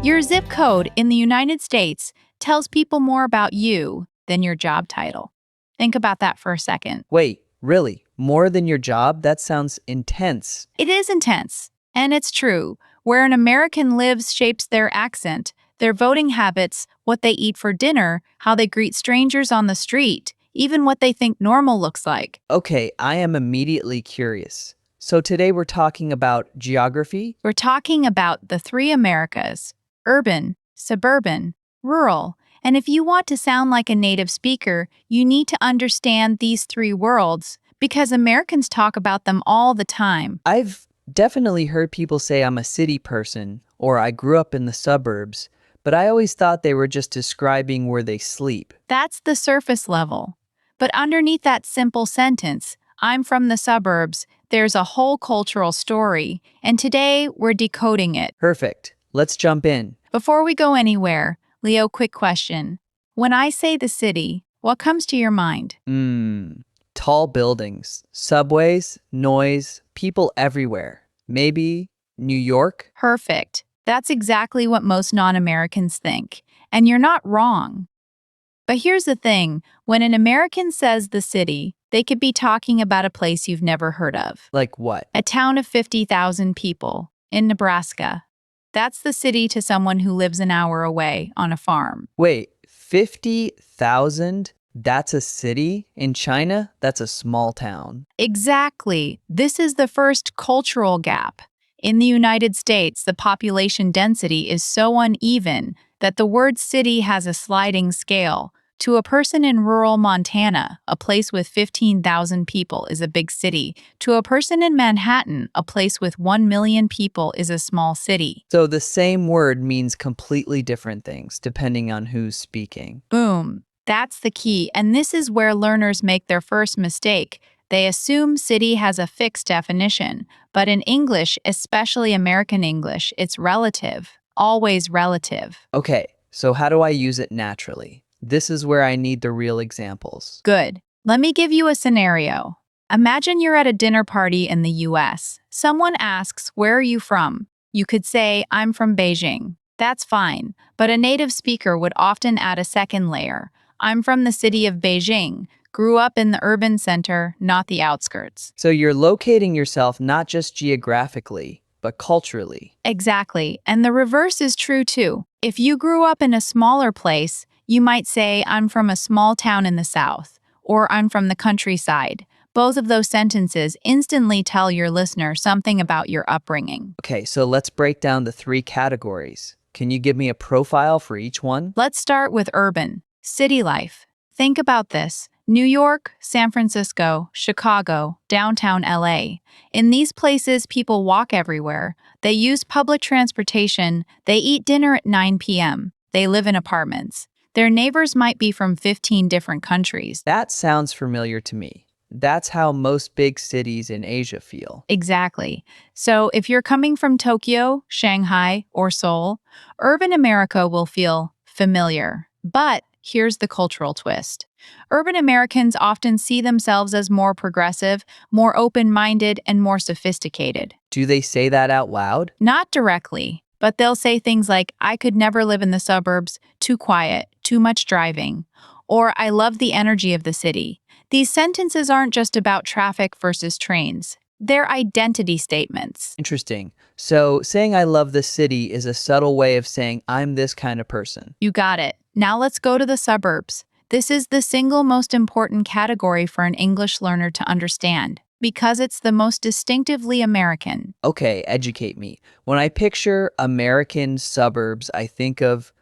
Your zip code in the United States tells people more about you than your job title. Think about that for a second. Wait, really? More than your job? That sounds intense. It is intense, and it's true. Where an American lives shapes their accent, their voting habits, what they eat for dinner, how they greet strangers on the street, even what they think normal looks like. Okay, I am immediately curious. So today we're talking about geography? We're talking about the three Americas: urban, suburban, rural. And if you want to sound like a native speaker, you need to understand these three worlds because Americans talk about them all the time. I've definitely heard people say I'm a city person or I grew up in the suburbs, but I always thought they were just describing where they sleep. That's the surface level. But underneath that simple sentence, I'm from the suburbs, there's a whole cultural story, and today we're decoding it. Perfect. Let's jump in. Before we go anywhere, Leo, quick question. When I say the city, what comes to your mind? Tall buildings, subways, noise, people everywhere. Maybe New York? Perfect. That's exactly what most non-Americans think. And you're not wrong. But here's the thing. When an American says the city, they could be talking about a place you've never heard of. Like what? A town of 50,000 people in Nebraska. That's the city to someone who lives an hour away on a farm. Wait, 50,000? That's a city? In China, that's a small town. Exactly. This is the first cultural gap. In the United States, the population density is so uneven that the word city has a sliding scale. To a person in rural Montana, a place with 15,000 people is a big city. To a person in Manhattan, a place with 1 million people is a small city. So the same word means completely different things depending on who's speaking. Boom. That's the key, and this is where learners make their first mistake. They assume city has a fixed definition, but in English, especially American English, it's relative, always relative. Okay, so how do I use it naturally? This is where I need the real examples. Good. Let me give you a scenario. Imagine you're at a dinner party in the US. Someone asks, "Where are you from?" You could say, "I'm from Beijing." That's fine, but a native speaker would often add a second layer. "I'm from the city of Beijing, grew up in the urban center, not the outskirts." So you're locating yourself not just geographically, but culturally. Exactly, and the reverse is true too. If you grew up in a smaller place, you might say, "I'm from a small town in the South," or "I'm from the countryside." Both of those sentences instantly tell your listener something about your upbringing. Okay, so let's break down the three categories. Can you give me a profile for each one? Let's start with urban, city life. Think about this. New York, San Francisco, Chicago, downtown LA. In these places, people walk everywhere. They use public transportation. They eat dinner at 9 p.m. They live in apartments. Their neighbors might be from 15 different countries. That sounds familiar to me. That's how most big cities in Asia feel. Exactly. So if you're coming from Tokyo, Shanghai, or Seoul, urban America will feel familiar. But here's the cultural twist. Urban Americans often see themselves as more progressive, more open-minded, and more sophisticated. Do they say that out loud? Not directly, but they'll say things like, "I could never live in the suburbs, too quiet, too much driving," or "I love the energy of the city." These sentences aren't just about traffic versus trains. They're identity statements. Interesting. So saying I love the city is a subtle way of saying I'm this kind of person. You got it. Now let's go to the suburbs. This is the single most important category for an English learner to understand because it's the most distinctively American. Okay, educate me. When I picture American suburbs, I think of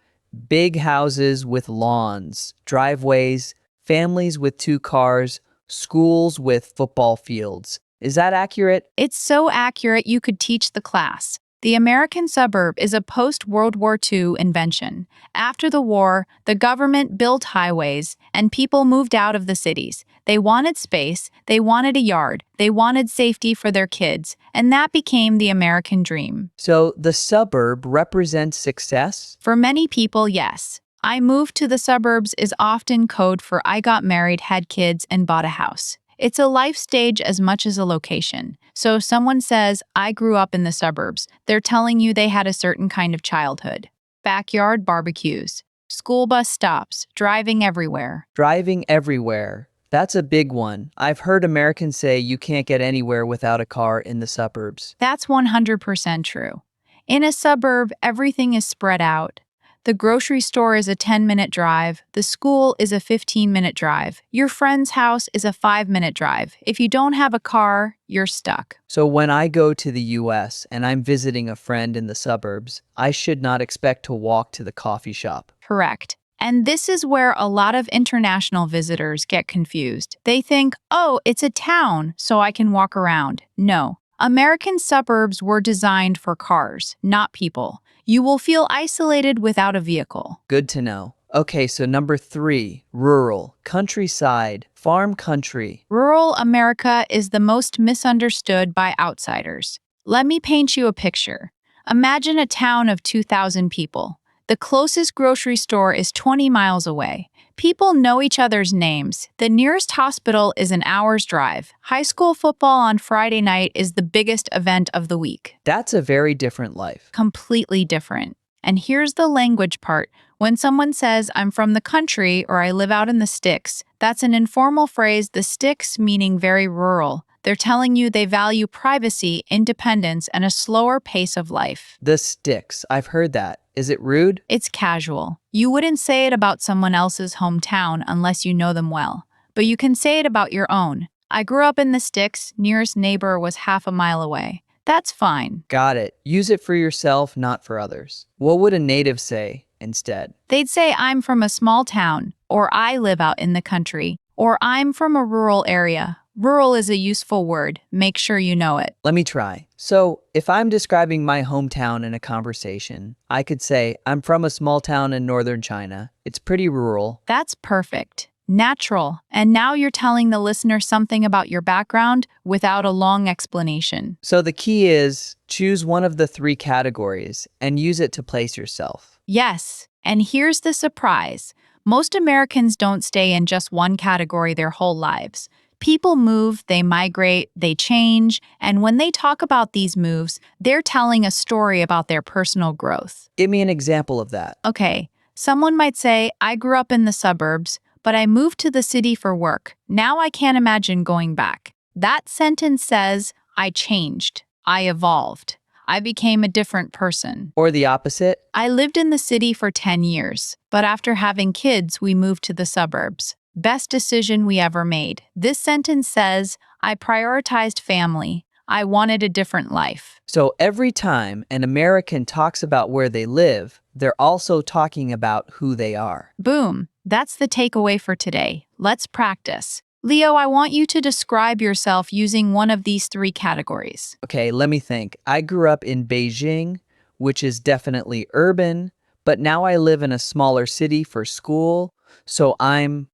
big houses with lawns, driveways, families with 2 cars, schools with football fields. Is that accurate? It's so accurate you could teach the class. The American suburb is a post-World War II invention. After the war, the government built highways, and people moved out of the cities. They wanted space, they wanted a yard, they wanted safety for their kids, and that became the American dream. So the suburb represents success? For many people, yes. "I moved to the suburbs" is often code for "I got married, had kids, and bought a house." It's a life stage as much as a location. So if someone says, "I grew up in the suburbs," they're telling you they had a certain kind of childhood. backyard barbecues, school bus stops, driving everywhere. Driving everywhere. That's a big one. I've heard Americans say you can't get anywhere without a car in the suburbs. That's 100% true. In a suburb, everything is spread out. The grocery store is a 10-minute drive. The school is a 15-minute drive. Your friend's house is a 5-minute drive. If you don't have a car, you're stuck. So when I go to the US and I'm visiting a friend in the suburbs, I should not expect to walk to the coffee shop. Correct. And this is where a lot of international visitors get confused. They think, oh, it's a town, so I can walk around. No. American suburbs were designed for cars, not people. You will feel isolated without a vehicle. Good to know. Okay, so number 3, rural, countryside, farm country. Rural America is the most misunderstood by outsiders. Let me paint you a picture. Imagine a town of 2,000 people. The closest grocery store is 20 miles away. People know each other's names. The nearest hospital is an hour's drive. High school football on Friday night is the biggest event of the week. That's a very different life. Completely different. And here's the language part. When someone says, I'm from the country or I live out in the sticks, that's an informal phrase, the sticks meaning very rural. They're telling you they value privacy, independence, and a slower pace of life. The sticks. I've heard that. Is it rude? It's casual. You wouldn't say it about someone else's hometown unless you know them well. But you can say it about your own. I grew up in the sticks, nearest neighbor was half a mile away. That's fine. Got it. Use it for yourself, not for others. What would a native say instead? They'd say, I'm from a small town, or I live out in the country, or I'm from a rural area. Rural is a useful word. Make sure you know it. Let me try. So, if I'm describing my hometown in a conversation, I could say, I'm from a small town in northern China. It's pretty rural. That's perfect. Natural. And now you're telling the listener something about your background without a long explanation. So the key is choose one of the 3 categories and use it to place yourself. Yes. And here's the surprise. Most Americans don't stay in just one category their whole lives. People move, they migrate, they change, and when they talk about these moves, they're telling a story about their personal growth. Give me an example of that. Okay, someone might say, I grew up in the suburbs, but I moved to the city for work. Now I can't imagine going back. That sentence says, I changed, I evolved, I became a different person. Or the opposite. I lived in the city for 10 years, but after having kids, we moved to the suburbs. Best decision we ever made. This sentence says, I prioritized family. I wanted a different life. So every time an American talks about where they live, they're also talking about who they are. Boom. That's the takeaway for today. Let's practice. Leo, I want you to describe yourself using one of these 3 categories. Okay, let me think. I grew up in Beijing, which is definitely urban, but now I live in a smaller city for school, so I'm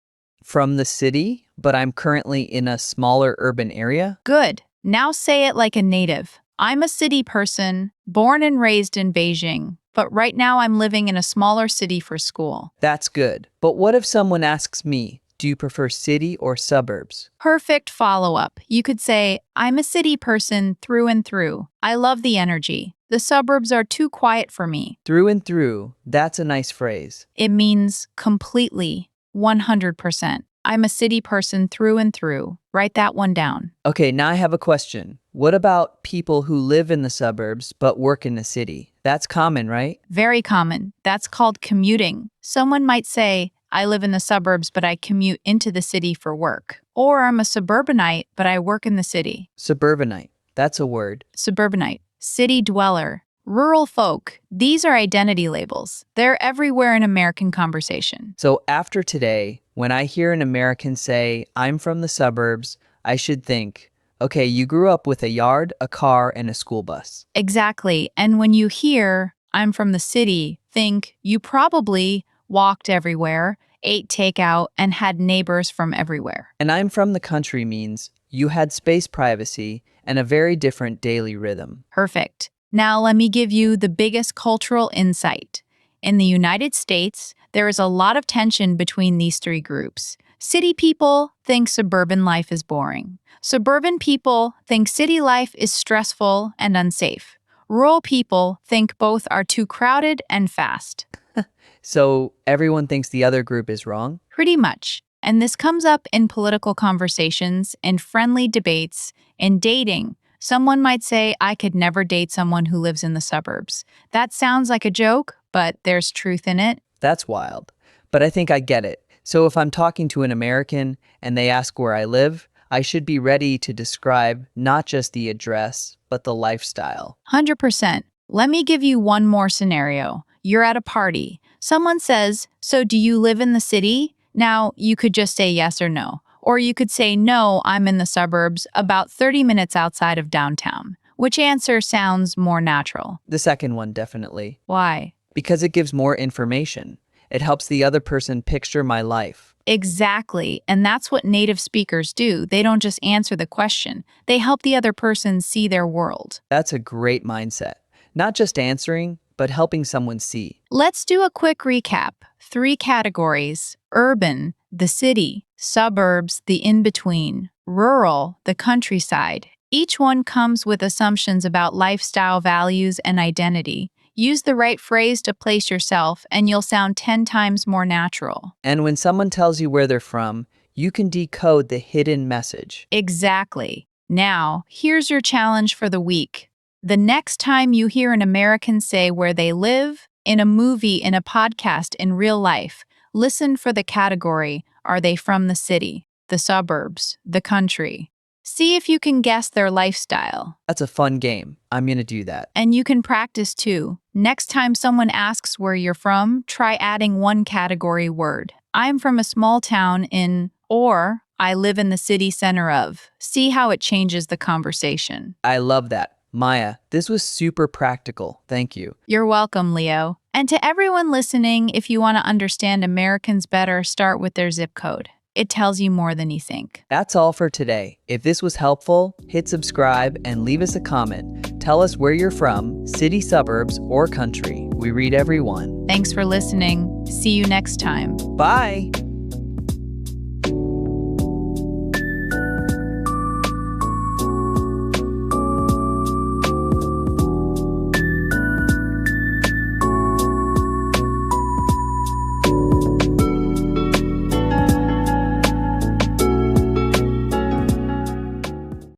from the city, but I'm currently in a smaller urban area. Good. Now say it like a native. I'm a city person, born and raised in Beijing, but right now I'm living in a smaller city for school. That's good. But what if someone asks me, do you prefer city or suburbs? Perfect follow-up. You could say, I'm a city person through and through. I love the energy. The suburbs are too quiet for me. Through and through. That's a nice phrase. It means completely, 100%. I'm a city person through and through. Write that one down. Okay, now I have a question. What about people who live in the suburbs but work in the city? That's common, right? Very common. That's called commuting. Someone might say, I live in the suburbs, but I commute into the city for work. Or I'm a suburbanite, but I work in the city. Suburbanite. That's a word. Suburbanite, city dweller, rural folk. These are identity labels. They're everywhere in American conversation. So after today, when I hear an American say, I'm from the suburbs, I should think, okay, you grew up with a yard, a car, and a school bus. Exactly. And when you hear, I'm from the city, think you probably walked everywhere, ate takeout, and had neighbors from everywhere. And I'm from the country means you had space privacy and a very different daily rhythm. Perfect. Now let me give you the biggest cultural insight. In the United States, there is a lot of tension between these 3 groups. City people think suburban life is boring. Suburban people think city life is stressful and unsafe. Rural people think both are too crowded and fast. So everyone thinks the other group is wrong? Pretty much. And this comes up in political conversations, in friendly debates, in dating. Someone might say, I could never date someone who lives in the suburbs. That sounds like a joke, but there's truth in it. That's wild. But I think I get it. So if I'm talking to an American and they ask where I live, I should be ready to describe not just the address, but the lifestyle. 100%. Let me give you one more scenario. You're at a party. Someone says, so do you live in the city? Now, you could just say yes or no. Or you could say, no, I'm in the suburbs, about 30 minutes outside of downtown. Which answer sounds more natural? The second one, definitely. Why? Because it gives more information. It helps the other person picture my life. Exactly. And that's what native speakers do. They don't just answer the question, they help the other person see their world. That's a great mindset. Not just answering, but helping someone see. Let's do a quick recap. 3 categories: urban, the city; suburbs, the in-between; rural, the countryside. Each one comes with assumptions about lifestyle values and identity. Use the right phrase to place yourself, and you'll sound 10 times more natural. And when someone tells you where they're from, you can decode the hidden message. Exactly. Now, here's your challenge for the week. The next time you hear an American say where they live, in a movie, in a podcast, in real life, listen for the category: are they from the city, the suburbs, the country? See if you can guess their lifestyle. That's a fun game. I'm going to do that. And you can practice too. Next time someone asks where you're from, try adding one category word. I'm from a small town in, or I live in the city center of. See how it changes the conversation. I love that. Maya, this was super practical. Thank you. You're welcome, Leo. And to everyone listening, if you want to understand Americans better, start with their zip code. It tells you more than you think. That's all for today. If this was helpful, hit subscribe and leave us a comment. Tell us where you're from, city, suburbs, or country. We read every one. Thanks for listening. See you next time. Bye!